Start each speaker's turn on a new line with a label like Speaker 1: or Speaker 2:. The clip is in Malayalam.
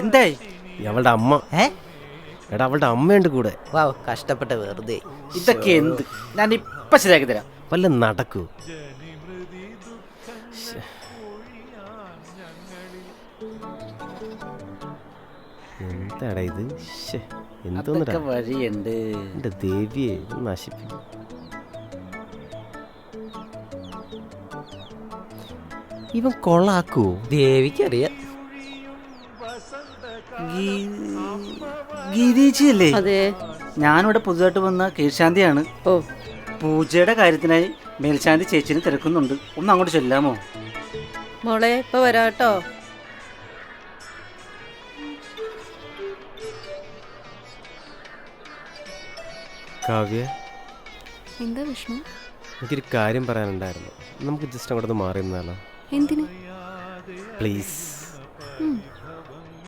Speaker 1: എന്തായി?
Speaker 2: അവളുടെ അമ്മ. എടാ അവളുടെ അമ്മയുണ്ട് കൂടെ.
Speaker 3: വാ കഷ്ടപ്പെട്ട വെറുതെ.
Speaker 1: ഇതൊക്കെ എന്ത്? ഞാൻ ഇപ്പൊ ശരിയാക്കി തരാം.
Speaker 2: വല്ല നടക്കൂ. എന്താടാ ഇത്?
Speaker 1: അതൊക്കെ വഴിയുണ്ട്.
Speaker 2: എന്റെ ദേവിയെ നശിപ്പിക്കും. ഇവൻ കൊള്ളാക്കൂ.
Speaker 3: ദേവിക്കറിയാം.
Speaker 1: ഗിരീജിയല്ലേ?
Speaker 4: അതെ.
Speaker 1: ഞാനിവിടെ പുതുതായിട്ട് വന്ന കീഴ്ശാന്തിയാണ്.
Speaker 4: ഓ,
Speaker 1: പൂജയുടെ കാര്യത്തിനായി മേൽശാന്തി ചേച്ചിനെ തിരക്കുന്നുണ്ട്. ഒന്ന് അങ്ങോട്ട് ചെല്ലാമോ?
Speaker 4: മോളെ ഇപ്പൊ വരാട്ടോ.
Speaker 2: കാവ്യ,
Speaker 5: എന്താ വിഷ്ണു?
Speaker 2: എനിക്കൊരു കാര്യം പറയാനുണ്ടായിരുന്നു. നമുക്ക് ജസ്റ്റ് അങ്ങോട്ട് മാറി നിന്നാലോ?
Speaker 5: എന്തിന്?
Speaker 2: പ്ലീസ്.